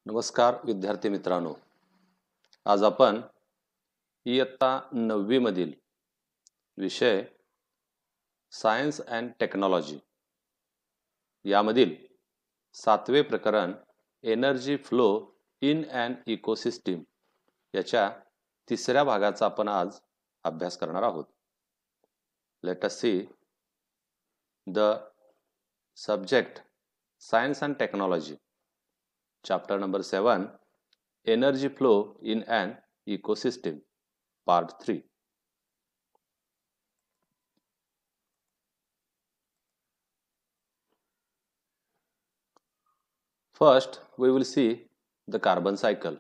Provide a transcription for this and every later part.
नमस्कार विद्यार्थी मित्रांनो, आज आपण इयत्ता 9वी मधील विषय सायन्स अँड टेक्नॉलॉजी यामधील 7वे प्रकरण energy flow in and ecosystem याच्या तिसऱ्या भागाचा आपण आज अभ्यास करणार आहोत. Late us see the subject science and technology chapter number 7 energy flow in an ecosystem part 3. First we will see the carbon cycle.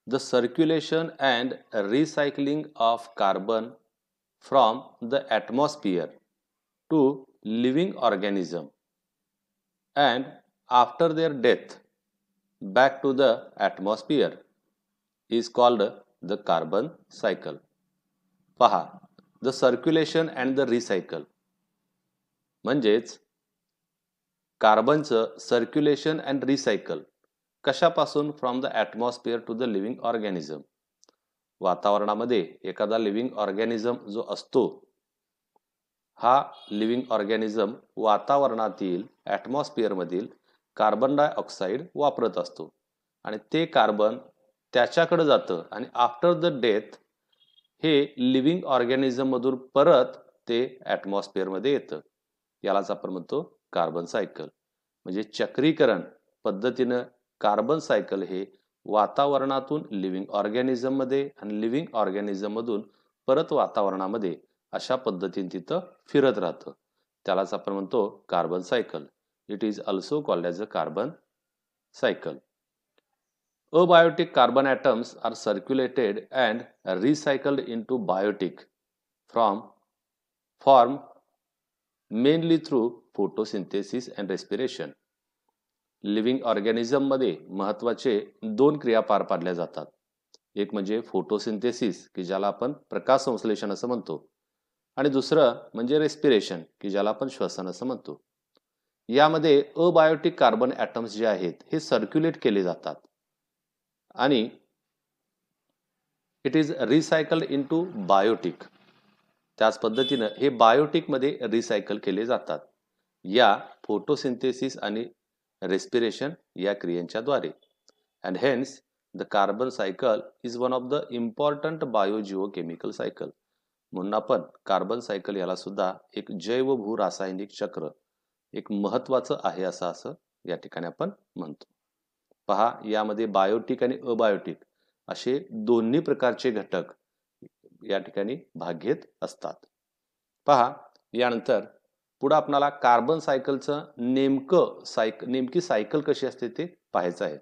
The circulation and recycling of carbon from the atmosphere to living organism and after their death back to the atmosphere is called the carbon cycle. पहा, the circulation and the recycle म्हणजेच कार्बनचं circulation and recycle कशापासून from the atmosphere to the living organism. वातावरणामध्ये एखादा living organism जो असतो हा living organism वातावरणातील ॲटमॉस्फिअरमधील कार्बन डायऑक्साईड वापरत असतो आणि ते कार्बन त्याच्याकडे जातं आणि आफ्टर द डेथ हे लिव्हिंग ऑर्गॅनिझम मधून परत ते ॲटमॉस्फिअरमध्ये येतं. यालाच आपण म्हणतो कार्बन सायकल. म्हणजे चक्रीकरण पद्धतीनं कार्बन सायकल हे वातावरणातून लिव्हिंग ऑर्गॅनिझम मध्ये आणि लिव्हिंग ऑर्गॅनिझम मधून परत वातावरणामध्ये अशा पद्धतीने तिथं फिरत राहतं. त्यालाच आपण म्हणतो carbon cycle. It is also called as a carbon cycle. Abiotic carbon atoms are circulated and recycled into biotic form mainly through photosynthesis and respiration. Living organism मध्ये महत्त्वाचे दोन क्रिया पार पाडल्या जातात. एक म्हणजे फोटोसिंथेसिस की ज्याला आपण प्रकाश संश्लेषण असं म्हणतो आणि दुसरं म्हणजे रेस्पिरेशन की ज्याला आपण श्वसन असं म्हणतो. यामध्ये अबायोटिक कार्बन ॲटम्स जे आहेत हे सर्क्युलेट केले जातात आणि it is recycled into biotic. त्याच पद्धतीनं हे बायोटिक मध्ये रिसायकल केले जातात या फोटोसिंथेसिस आणि रेस्पिरेशन या क्रियांच्या द्वारे. And hence the carbon cycle is one of the important biogeochemical cycle. म्हणून आपण कार्बन सायकल याला सुद्धा एक जैव भू रासायनिक चक्र एक महत्त्वाचं आहे असं या ठिकाणी आपण म्हणतो. पहा, यामध्ये बायोटिक आणि अबायोटिक असे दोन्ही प्रकारचे घटक या ठिकाणी भाग घेत असतात. पहा, यानंतर पुढे आपल्याला कार्बन सायकलचं नेमकी सायकल कशी असते ते पाहायचं आहे.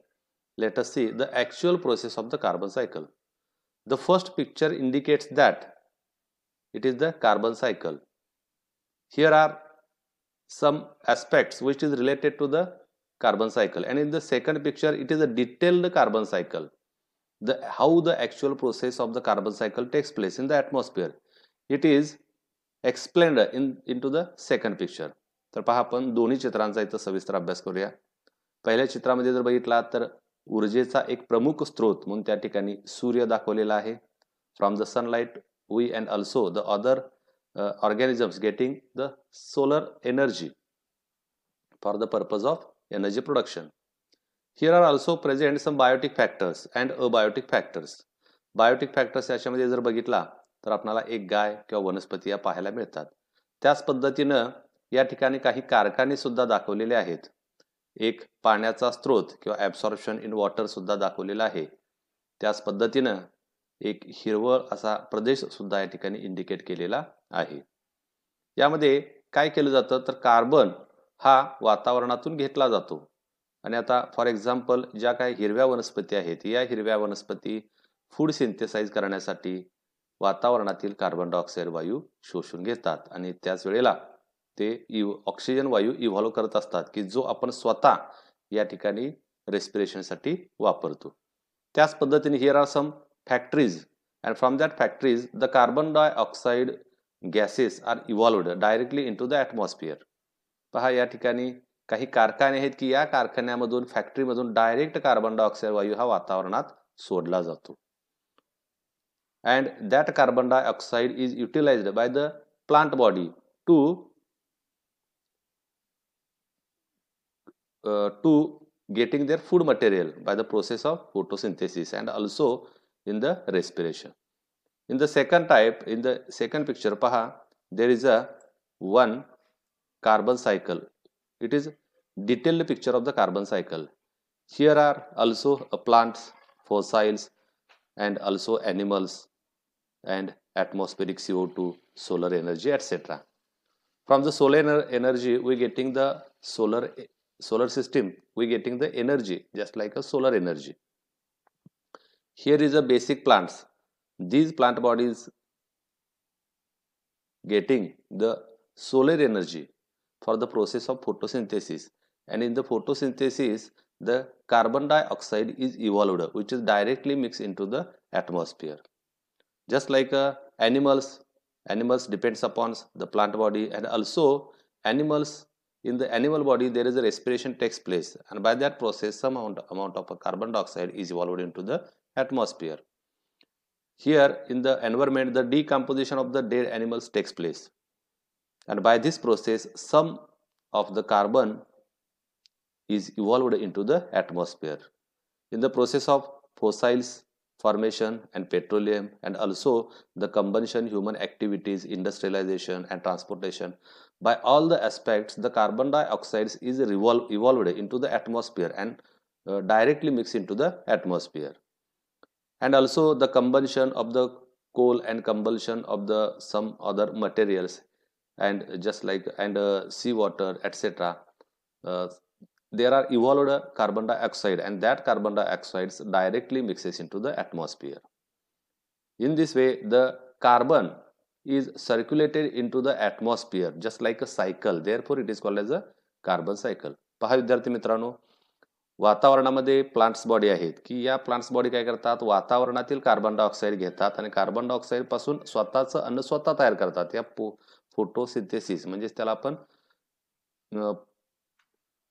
Let us see the actual process of the carbon cycle. The first picture indicates that it is the carbon cycle. Here are some aspects which is related to the carbon cycle, and in the second picture it is a detailed carbon cycle. How the actual process of the carbon cycle takes place in the atmosphere, it is explained into the second picture. तर पहा, आपण दोन्ही चित्रांचा इथं सविस्तर अभ्यास करूया. पहिल्या चित्रामध्ये जर बघितला तर ऊर्जेचा एक प्रमुख स्रोत म्हणून त्या ठिकाणी सूर्य दाखवलेला आहे. From the sunlight we and also the other organisms getting the solar energy for the purpose of energy production. Here are also present some biotic factors and abiotic factors. Biotic factors याच्यामध्ये जर बघितला तर आपल्याला एक गाय किंवा वनस्पती या पाहायला मिळतात. त्याच पद्धतीनं या ठिकाणी काही कारखाने सुद्धा दाखवलेले आहेत. एक पाण्याचा स्रोत किंवा ॲब्सॉर्प्शन इन वॉटर सुद्धा दाखवलेला आहे. त्याच पद्धतीनं एक हिरवळ असा प्रदेश सुद्धा या ठिकाणी इंडिकेट केलेला आहे. यामध्ये काय केलं जातं तर कार्बन हा वातावरणातून घेतला जातो आणि आता फॉर एक्झाम्पल ज्या काही हिरव्या वनस्पती आहेत या हिरव्या वनस्पती फूड सिंथेसाइज करण्यासाठी वातावरणातील कार्बन डायऑक्साईड वायू शोषून घेतात आणि त्याच वेळेला ते ऑक्सिजन वायू इव्हॉल्व करत असतात की जो आपण स्वतः या ठिकाणी रेस्पिरेशनसाठी वापरतो. त्याच पद्धतीने here are some factories, and from that factories the carbon dioxide gases are evolved directly into the atmosphere. पहा, या ठिकाणी काही कारखाने आहेत की या कारखान्यामधून फॅक्टरीमधून डायरेक्ट कार्बन डायऑक्साईड वायू हा वातावरणात सोडला जातो. And that carbon dioxide is utilized by the plant body to getting their food material by the process of photosynthesis and also in the respiration. In the second type, in the second picture, paha, there is a one carbon cycle. It is detailed picture of the carbon cycle. Here are also plants, fossils, and also animals, and atmospheric CO2, solar energy, etc. From the solar energy, we getting the solar system, we getting the energy just like a solar energy. Here is a basic plants. These plant bodies getting the solar energy for the process of photosynthesis, and in the photosynthesis the carbon dioxide is evolved, which is directly mixed into the atmosphere. Just like animals depends upon the plant body, and also animals, in the animal body there is a respiration takes place, and by that process some amount of carbon dioxide is evolved into the atmosphere. Here in the environment the decomposition of the dead animals takes place, and by this process some of the carbon is evolved into the atmosphere. In the process of fossils formation and petroleum, and also the combustion, human activities, industrialization and transportation, by all the aspects the carbon dioxide is evolved into the atmosphere and directly mixed into the atmosphere. And also the combustion of the coal and combustion of the some other materials, and just like and seawater, etc. There are evolved carbon dioxide, and that carbon dioxide directly mixes into the atmosphere. In this way the carbon is circulated into the atmosphere just like a cycle, therefore it is called as a carbon cycle. पहा विद्यार्थी मित्रांनो, वातावरणामध्ये plants body आहेत की या plants body काय करतात, वातावरणातील कार्बन डायऑक्साईड घेतात आणि कार्बन डायऑक्साईड पासून स्वतःचं अन्न स्वतः तयार करतात. या फोटोसिंथेसिस म्हणजे त्याला आपण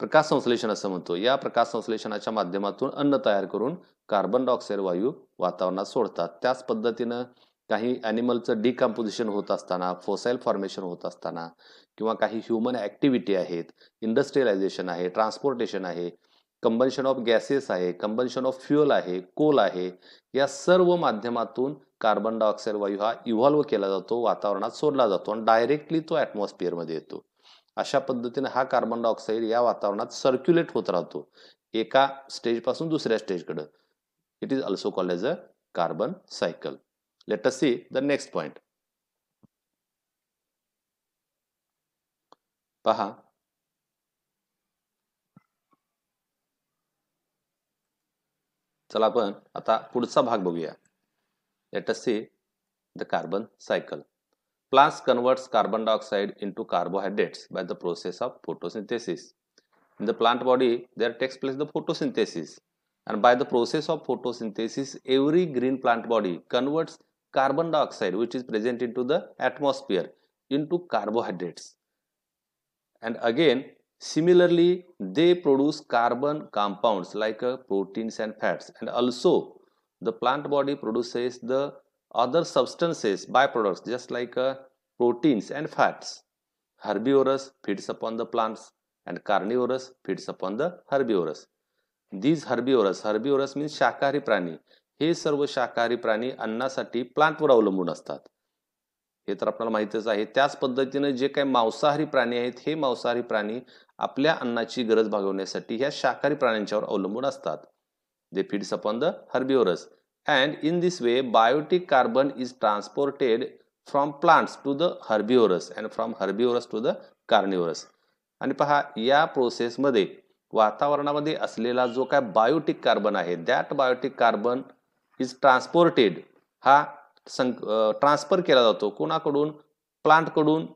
प्रकाश संश्लेषण असं म्हणतो. या प्रकाश संश्लेषणाच्या माध्यमातून अन्न तयार करून कार्बन डायऑक्साईड वायू वातावरणात सोडतात. त्याच पद्धतीनं काही ॲनिमलचं डिकम्पोजिशन होत असताना, फोसाईल फॉर्मेशन होत असताना, किंवा काही ह्युमन ॲक्टिव्हिटी आहेत, इंडस्ट्रियलायझेशन आहे, ट्रान्सपोर्टेशन आहे, कंबन्शन ऑफ गॅसेस आहे, कंबन्शन ऑफ फ्युअल आहे, कोल आहे, या सर्व माध्यमातून कार्बन डायऑक्साईड वायू हा इव्हॉल्व्ह केला जातो, वातावरणात सोडला जातो आणि डायरेक्टली तो ॲटमॉस्फिअरमध्ये येतो. अशा पद्धतीने हा कार्बन डायऑक्साईड या वातावरणात सर्क्युलेट होत राहतो एका स्टेज पासून दुसऱ्या स्टेजकडे. It is also called as a carbon cycle. Let us see the next point. पहा, चला आपण आता पुढचा भाग बघूया. Let us see the carbon cycle. Plants converts carbon dioxide into carbohydrates by the process of photosynthesis. In the plant body, there takes place the photosynthesis, and by the process of photosynthesis, every green plant body converts carbon dioxide, which is present into the atmosphere, into carbohydrates. And again, similarly, they produce carbon compounds like proteins and fats, and also the plant body produces the other substances, byproducts, just like proteins and fats. Herbivorous feeds upon the plants and carnivorous feeds upon the herbivorous. These herbivorous means शाकाहारी प्राणी. हे सर्व शाकाहारी प्राणी अन्नासाठी प्लांटवर अवलंबून असतात, हे तर आपल्याला माहितच आहे. त्याच पद्धतीने जे काही मांसाहारी प्राणी आहेत, हे मांसाहारी प्राणी आपल्या अन्नाची गरज भागवण्यासाठी ह्या शाकाहारी प्राण्यांच्यावर अवलंबून असतात. They feeds upon the herbivorous. And in this way biotic carbon is transported from plants to the herbivorous and from herbivorous to the carnivorous. आणि पहा, या प्रोसेस मध्ये वातावरणामध्ये असलेला जो काय बायोटिक कार्बन आहे, that biotic carbon is transported, हा ट्रान्सफर केला जातो कोणाकडून, प्लांट कडून.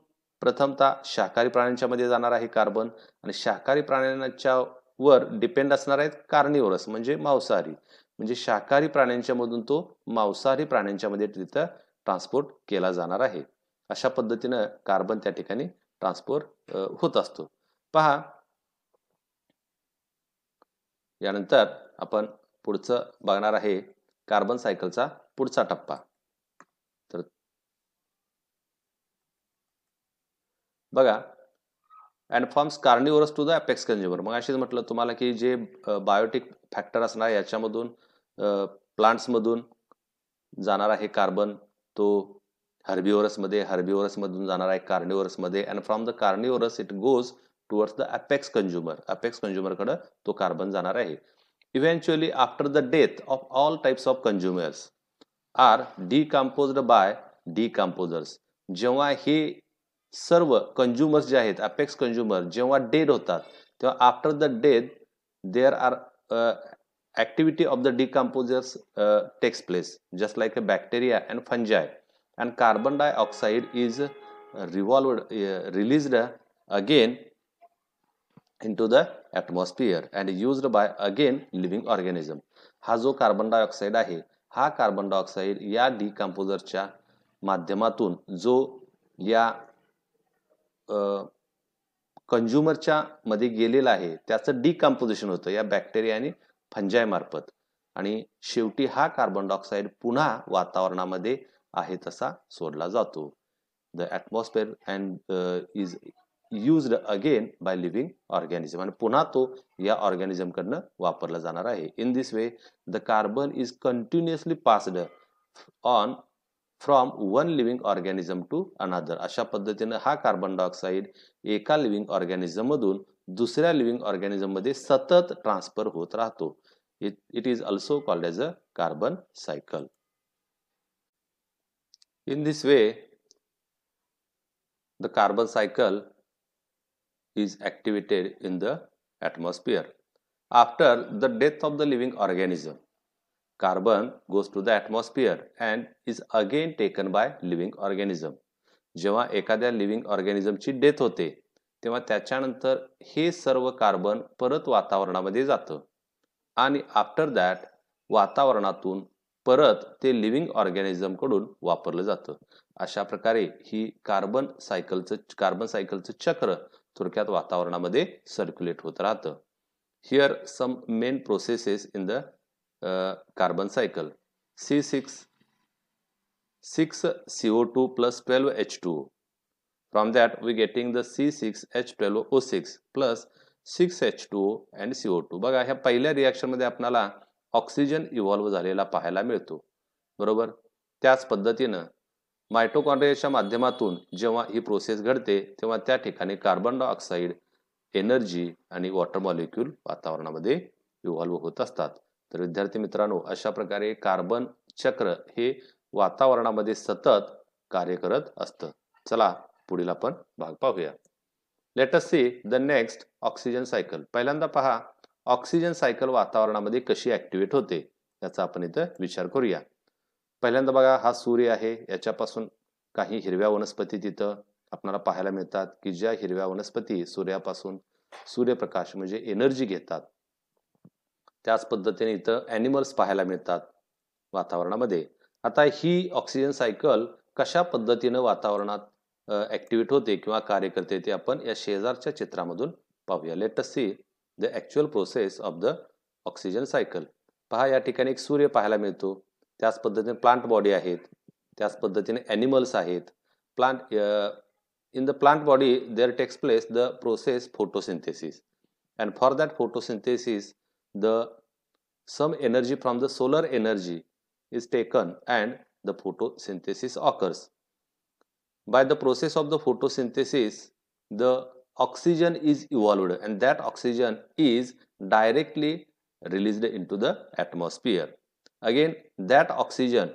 प्रथमतः शाकाहारी प्राण्यांच्या मध्ये जाणार आहे कार्बन, आणि शाकाहारी प्राण्यांच्या वर डिपेंड असणार आहेत कार्निवरस म्हणजे मांसाहारी, म्हणजे शाकाहारी प्राण्यांच्या मधून तो मांसाहारी प्राण्यांच्या मध्ये तिथं ट्रान्सपोर्ट केला जाणार आहे. अशा पद्धतीने कार्बन त्या ठिकाणी ट्रान्सपोर्ट होत असतो. पहा, यानंतर आपण पुढचं बघणार आहे कार्बन सायकलचा पुढचा टप्पा. तर बघा, and forms carnivorous to the apex consumer. मग अशीच म्हटलं तुम्हाला की जे बायोटिक फॅक्टर असणार याच्यामधून प्लांट्समधून जाणार आहे कार्बन, तो हर्बिवोरस मधून जाणार आहे कार्निवोरसमध्ये, and from the carnivores it goes towards the apex consumer कडे तो कार्बन जाणार आहे. Eventually after the death of all types of consumers are decomposed by decomposers. जेव्हा हे सर्व कंझ्युमर्स जे आहेत, अपेक्स कंझ्युमर जेव्हा डेड होतात, तेव्हा after the death there are activity of the decomposers takes place, just like a bacteria and fungi, and carbon dioxide is released again into the atmosphere and used by again living organism. हा जो carbon dioxide आहे, हा carbon dioxide या डिकम्पोजरच्या माध्यमातून जो या कंझ्युमरच्या मध्ये गेलेला आहे त्याचं डिकम्पोजिशन होतं या बॅक्टेरिया आणि फंजाय मार्फत, आणि शेवटी हा कार्बन डायऑक्साइड पुन्हा वातावरणामध्ये आहे तसा सोडला जातो. The atmosphere and is used again by living organism, आणि पुन्हा तो या ऑर्गॅनिझम कडनं वापरला जाणार आहे. In this way the carbon is continuously passed on from one living organism to another. अशा पद्धतीने हा कार्बन डायऑक्साइड एका लिव्हिंग ऑर्गॅनिझम मधून दुसऱ्या लिव्हिंग ऑर्गॅनिझम मध्ये सतत ट्रान्सफर होत राहतो. It is also called as a carbon cycle. In this way the carbon cycle is activated in the atmosphere. After the death of the living organism, carbon goes to the atmosphere and is again taken by living organism. जेव्हा एखाद्या living ऑर्गॅनिझमची death होते तेव्हा त्याच्यानंतर हे सर्व carbon परत वातावरणामध्ये जातं, आणि आफ्टर दॅट वातावरणातून परत ते लिव्हिंग ऑर्गॅनिझम कडून वापरलं जातं. अशा प्रकारे ही कार्बन सायकलचं चक्र थोडक्यात वातावरणामध्ये सर्क्युलेट होत राहतं. Here some main processes in the carbon cycle. C6CO2 plus 12H2O. From that we getting the C6H12O6 plus 6H2O and CO2. बघा, ह्या पहिल्या रिएक्शन मध्ये आपल्याला ऑक्सिजन इव्हॉल्व झालेला पाहायला मिळतो, बरोबर. त्याच पद्धतीनं मायटोकॉन्ड्रियाच्या माध्यमातून जेव्हा ही प्रोसेस घडते तेव्हा त्या ठिकाणी कार्बन डायऑक्साइड, एनर्जी आणि वॉटर मॉलिक्यूल वातावरणामध्ये इव्हॉल्व होत असतात. तर विद्यार्थी मित्रांनो, अशा प्रकारे कार्बन चक्र हे वातावरणामध्ये सतत कार्य करत असतं. चला पुढील आपण भाग पाहूया. Late us see the next oxygen cycle. पहिल्यांदा पहा ऑक्सिजन सायकल वातावरणामध्ये कशी ऍक्टिव्हेट होते याचा आपण इथं विचार करूया. पहिल्यांदा बघा, हा सूर्य आहे, याच्यापासून काही हिरव्या वनस्पती तिथं आपल्याला पाहायला मिळतात की ज्या हिरव्या वनस्पती सूर्यापासून सूर्यप्रकाश म्हणजे एनर्जी घेतात. त्याच पद्धतीने इथं ॲनिमल्स पाहायला मिळतात वातावरणामध्ये. आता ही ऑक्सिजन सायकल कशा पद्धतीने वातावरणात ऍक्टिव्हेट होते किंवा कार्य करते ते आपण या शेजारच्या चित्रामधून पाहूया. Late us see the actual process of the oxygen cycle. पहा, या ठिकाणी एक सूर्य पाहायला मिळतो, त्याच पद्धतीने प्लांट बॉडी आहेत, त्याच पद्धतीने ॲनिमल्स आहेत. Plant in the plant body there takes place the process photosynthesis, and for that photosynthesis some energy from the solar energy is taken and the photosynthesis occurs. By the process of the photosynthesis the oxygen is evolved and that oxygen is directly released into the atmosphere. Again that oxygen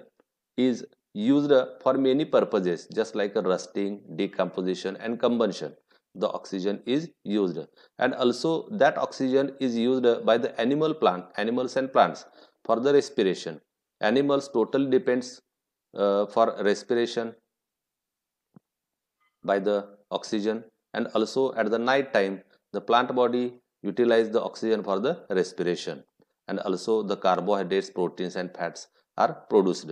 is used for many purposes, just like rusting, decomposition and combustion. The oxygen is used, and also that oxygen is used by the animals and plants for the respiration. Animals totally depends for respiration by the oxygen, and also at the night time the plant body utilize the oxygen for the respiration, and also the carbohydrates, proteins and fats are produced.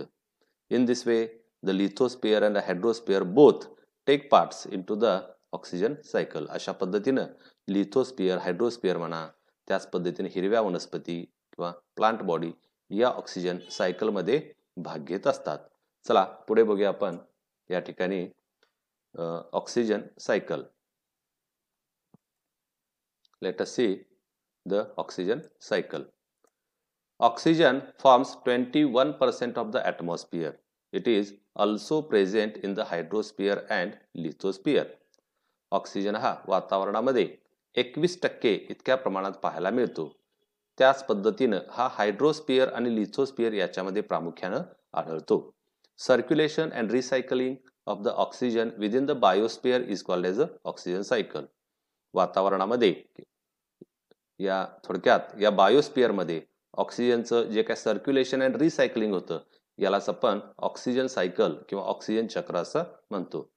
In this way the lithosphere and the hydrosphere both take parts into the oxygen cycle. अशा पद्धतीनं लिथोस्फिअर, हायड्रोस्फिअर म्हणा, त्याच पद्धतीने हिरव्या वनस्पती किंवा plant body या oxygen सायकलमध्ये भाग घेत असतात. चला पुढे बघूया आपण या ठिकाणी oxygen cycle. Let us see the oxygen cycle. Oxygen forms 21% of the atmosphere. It is also present in the hydrosphere and lithosphere. Oxygen हा वातावरणामध्ये 21% इतक्या प्रमाणात पाहायला मिळतो. त्याच पद्धतीनं हा हायड्रोस्फिअर आणि लिथोस्फिअर याच्यामध्ये प्रामुख्यानं आढळतो. Circulation and recycling of the oxygen within the biosphere is called as a oxygen cycle. वातावरणामध्ये या थोडक्यात या बायोस्फिअरमध्ये ऑक्सिजनचं जे काय सर्क्युलेशन अँड रिसायकलिंग होतं यालाच आपण ऑक्सिजन सायकल किंवा ऑक्सिजन चक्र असं म्हणतो.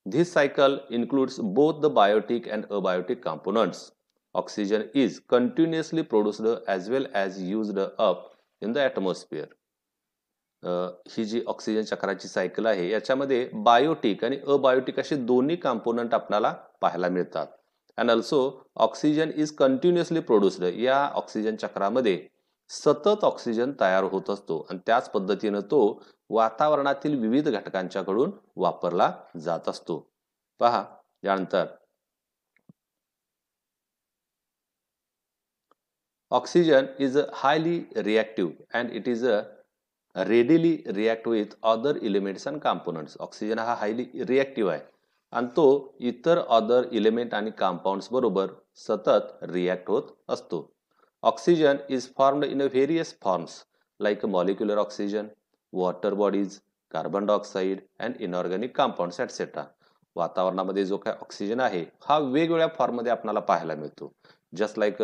This cycle includes both the biotic and abiotic components. Oxygen is continuously produced as well as used up in the atmosphere. ही जी ऑक्सिजन चक्राची सायकल आहे याच्यामध्ये बायोटिक आणि अबायोटिक असे दोन्ही कंपोनंट आपल्याला पाहायला मिळतात. And also oxygen is continuously produced. या ऑक्सिजन चक्रामध्ये सतत ऑक्सिजन तयार होत असतो आणि त्याच पद्धतीनं तो वातावरणातील विविध घटकांच्याकडून वापरला जात असतो. पहा यानंतर oxygen is highly reactive and it is readily react with other elements and components. Oxygen हा हायली रिएक्टिव्ह आहे आणि तो इतर अदर एलिमेंट आणि कंपाऊंड्स बरोबर सतत रिॲक्ट होत असतो. Oxygen is formed in a various forms like molecular oxygen, water bodies, carbon dioxide and inorganic compounds etcetera. वातावरणामध्ये जो काय ऑक्सिजन आहे हा वेगवेगळ्या फॉर्ममध्ये आपल्याला पाहायला मिळतो. जस्ट लाईक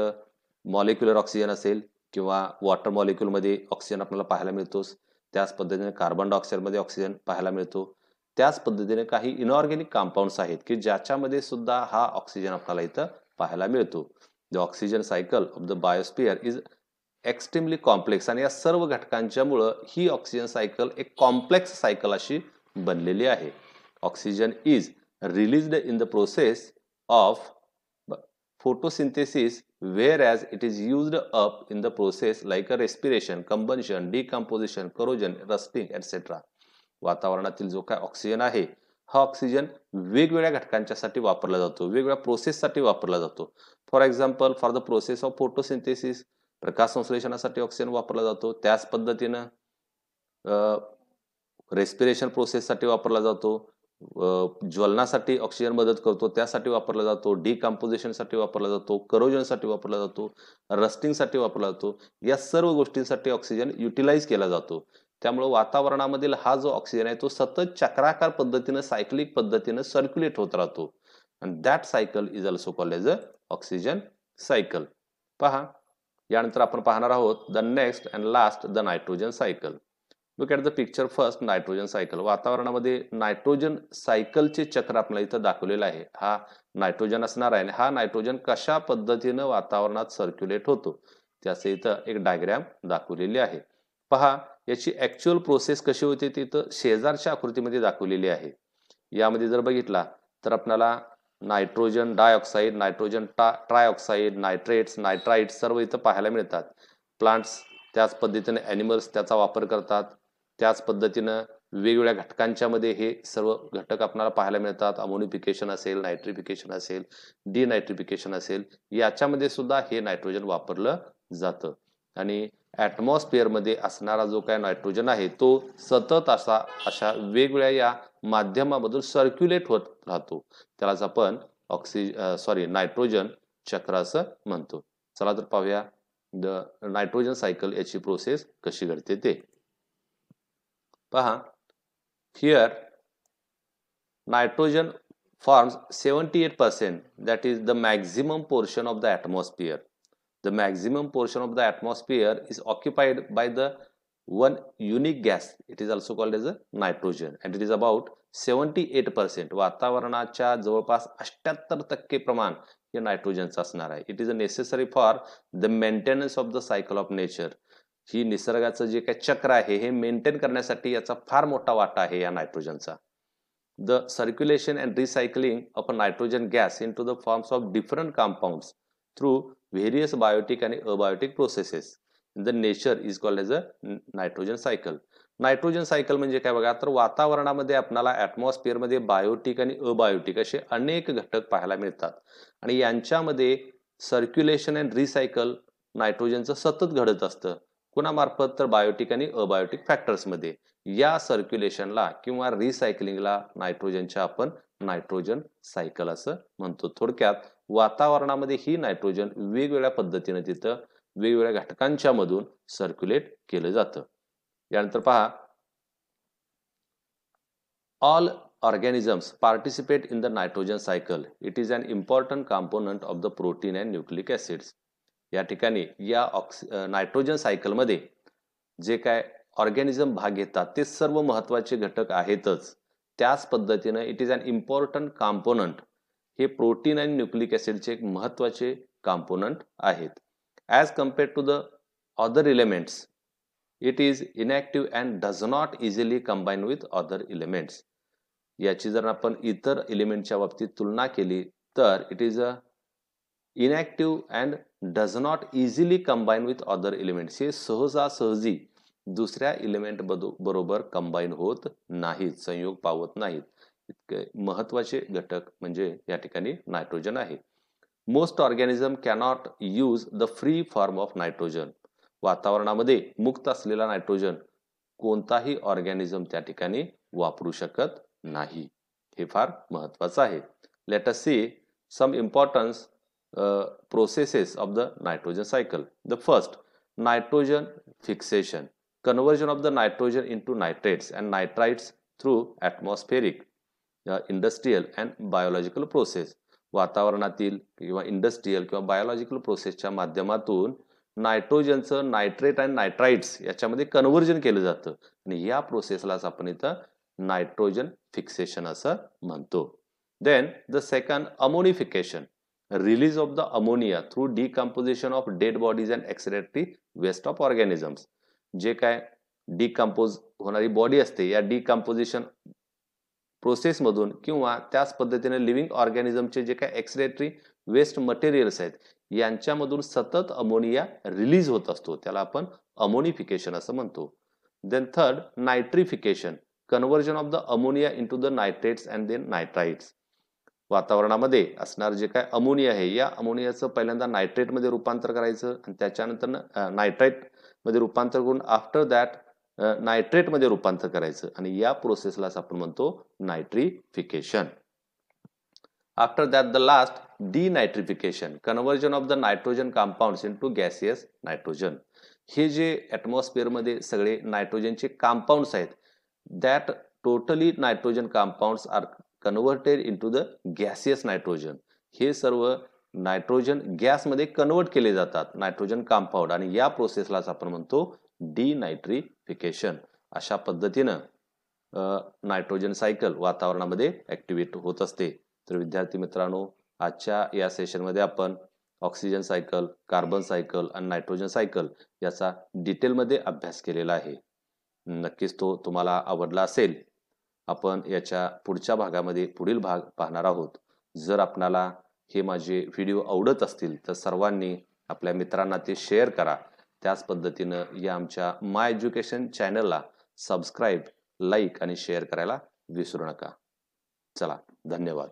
मॉलिक्युलर ऑक्सिजन असेल किंवा वॉटर मॉलिक्युलमध्ये ऑक्सिजन आपल्याला पाहायला मिळतोच. त्याच पद्धतीने कार्बन डायऑक्साईडमध्ये ऑक्सिजन पाहायला मिळतो. त्याच पद्धतीने काही इनऑर्गॅनिक कंपाऊंड्स आहेत की ज्याच्यामध्ये सुद्धा हा ऑक्सिजन आपल्याला इथं पाहायला मिळतो. The oxygen cycle of the biosphere is extremely complex. आणि या सर्व घटकांच्यामुळं ही ऑक्सिजन सायकल एक कॉम्प्लेक्स सायकल अशी बनलेली आहे. Oxygen is released in the process of photosynthesis, whereas it is used up in the process like a respiration, combustion, decomposition, corrosion, rusting, etc. वातावरणातील जो काय ऑक्सिजन आहे हा ऑक्सिजन वेगवेगळ्या घटकांच्यासाठी वापरला जातो, वेगवेगळ्या प्रोसेससाठी वापरला जातो. For example for the process of photosynthesis, प्रकाश संश्लेषणासाठी ऑक्सिजन वापरला जातो. त्याच पद्धतीनं रेस्पिरेशन प्रोसेससाठी वापरला जातो. ज्वलनासाठी ऑक्सिजन मदत करतो त्यासाठी वापरला जातो. डिकम्पोजिशनसाठी वापरला जातो, करोजनसाठी वापरला जातो, रस्टिंगसाठी वापरला जातो. या सर्व गोष्टींसाठी ऑक्सिजन युटिलाइज केला जातो. त्यामुळे वातावरणामधील हा जो ऑक्सिजन आहे तो सतत चक्राकार पद्धतीनं सायक्लिक पद्धतीनं सर्क्युलेट होत राहतो. आणि that cycle is also called as a oxygen cycle. पहा यानंतर आपण पाहणार आहोत the next and last the nitrogen cycle. Look at the picture first. Nitrogen cycle. वातावरणामध्ये नायट्रोजन सायकलचे चक्र आपल्याला इथं दाखवलेलं आहे. हा नायट्रोजन असणार आहे. हा नायट्रोजन कशा पद्धतीनं वातावरणात सर्क्युलेट होतो त्याचं इथं एक डायग्राम दाखवलेली आहे. पहा याची ऍक्च्युअल प्रोसेस कशी होते ती इथं शेजारच्या आकृतीमध्ये दाखवलेली आहे. यामध्ये जर बघितला तर आपल्याला nitrogen dioxide, nitrogen trioxide, nitrates, nitrites सर्व इथं पाहायला मिळतात. प्लांट्स त्याच पद्धतीने ॲनिमल्स त्याचा वापर करतात. त्याच पद्धतीनं वेगवेगळ्या घटकांच्या मध्ये हे सर्व घटक आपल्याला पाहायला मिळतात. अमोनिफिकेशन असेल, नायट्रिफिकेशन असेल, डिनायट्रिफिकेशन असेल, याच्यामध्ये सुद्धा हे नायट्रोजन वापरलं जातं. आणि ॲटमॉस्फिअर मध्ये असणारा जो काय नायट्रोजन आहे तो सतत अशा वेगवेगळ्या या माध्यमामधून सर्क्युलेट होत राहतो. त्यालाच आपण नायट्रोजन चक्र असं म्हणतो. चला तर पाहूया द नायट्रोजन सायकल याची प्रोसेस कशी घडते ते. पहा here nitrogen forms 78%, that is the maximum portion of the atmosphere. The maximum portion of the atmosphere is occupied by the one unique gas. It is also called as a nitrogen and it is about 78%. वातावरणाच्या जवळपास 78% प्रमाण हे नायट्रोजनचं असणार आहे. It is a necessary for the maintenance of the cycle of nature. ही निसर्गाचं जे काही चक्र आहे हे मेंटेन करण्यासाठी याचा फार मोठा वाटा आहे या नायट्रोजनचा. The circulation and recycling of a nitrogen gas into the forms of different compounds through various biotic आणि abiotic processes in the nature is called as a nitrogen cycle. Nitrogen cycle म्हणजे काय बघा, तर वातावरणामध्ये आपल्याला ॲटमॉस्फिअरमध्ये बायोटिक आणि abiotic असे अनेक घटक पाहायला मिळतात आणि यांच्यामध्ये सर्क्युलेशन अँड रिसायकल नायट्रोजनचं सतत घडत असतं. कुणामार्फत, तर बायोटिक आणि अबायोटिक फॅक्टर्समध्ये. या सर्क्युलेशनला किंवा रिसायकलिंगला नायट्रोजनच्या आपण नायट्रोजन सायकल असं म्हणतो. थोडक्यात वातावरणामध्ये ही नायट्रोजन वेगवेगळ्या पद्धतीने तिथं वेगवेगळ्या घटकांच्या मधून सर्क्युलेट केलं जातं. यानंतर पहा, all organisms participate in the nitrogen cycle. It is an important component of the protein and nucleic acids. या ठिकाणी या नायट्रोजन सायकलमध्ये जे काय ऑर्गॅनिझम भाग घेतात ते सर्व महत्वाचे घटक आहेतच. त्याच पद्धतीने it is an important component, हे प्रोटीन आणि न्यूक्लिक ॲसिडचे एक महत्वाचे कॉम्पोनंट आहेत. As compared to the other elements, it is inactive and does not easily combine with other elements. याची जर आपण इतर एलिमेंटच्या बाबतीत तुलना केली तर it is a inactive and does not easily combine with other elements. हे सहजासहजी दुसऱ्या एलिमेंट बरोबर कंबाईन होत नाहीत, संयोग पावत नाहीत. इतके महत्वाचे घटक म्हणजे या ठिकाणी नायट्रोजन आहे. Most organism cannot use the free form of nitrogen. वातावरणामध्ये मुक्त असलेला नायट्रोजन कोणताही ऑर्गॅनिझम त्या ठिकाणी वापरू शकत नाही. हे फार महत्वाचं आहे. Let us see some importance processes of the nitrogen cycle. The first, nitrogen fixation, conversion of the nitrogen into nitrates and nitrites through atmospheric, industrial and biological process. वातावरणातील किंवा इंडस्ट्रियल किंवा बायोलॉजिकल प्रोसेसच्या माध्यमातून नायट्रोजनचं नायट्रेट आणि नायट्राइट्स याच्यामध्ये conversion केलं जातं आणि या प्रोसेसलाच आपण इथं नायट्रोजन फिक्सेशन असं म्हणतो. Then the second, ammonification, release of the ammonia through decomposition of dead bodies and excretory waste of organisms. जे काय डिकम्पोज होणारी बॉडी असते या डिकम्पोजिशन प्रोसेस मधून किंवा त्याच पद्धतीने लिव्हिंग ऑर्गॅनिझमचे जे काय एक्सक्रेटरी वेस्ट मटेरियल्स आहेत यांच्यामधून सतत अमोनिया रिलीज होत असतो, त्याला आपण अमोनिफिकेशन असं म्हणतो. Then third, nitrification, conversion of the ammonia into the nitrates and then nitrites. वातावरणामध्ये असणार जे काय अमोनिया आहे या अमोनियाचं पहिल्यांदा नायट्रेटमध्ये रूपांतर करायचं आणि त्याच्यानंतर नायट्राइटमध्ये रूपांतर करून आफ्टर दॅट नायट्रेटमध्ये रूपांतर करायचं आणि या प्रोसेसलाच आपण म्हणतो nitrification. After that the last, denitrification, conversion of the nitrogen compounds into gaseous nitrogen. हे जे ॲटमॉस्फिअरमध्ये सगळे नायट्रोजनचे कंपाऊंड्स आहेत, that totally nitrogen compounds are converted into the gaseous nitrogen. हे सर्व नायट्रोजन गॅसमध्ये कन्वर्ट केले जातात, नायट्रोजन कंपाऊंड, आणि या प्रोसेसलाच आपण म्हणतो डिनायट्रिफिकेशन. अशा पद्धतीनं नायट्रोजन सायकल वातावरणामध्ये ऍक्टिव्हेट होत असते. तर विद्यार्थी मित्रांनो, आजच्या या सेशनमध्ये आपण ऑक्सिजन सायकल, कार्बन सायकल आणि नायट्रोजन सायकल याचा डिटेलमध्ये अभ्यास केलेला आहे. नक्कीच तो तुम्हाला आवडला असेल. आपण याच्या पुढच्या भागामध्ये पुढील भाग पाहणार आहोत. जर आपणाला हे माझे व्हिडिओ आवडत असतील तर सर्वांनी आपल्या मित्रांना ते शेअर करा. त्याच पद्धतीनं या आमच्या माय एज्युकेशन चॅनलला सबस्क्राईब, लाईक आणि शेअर करायला विसरू नका. चला, धन्यवाद.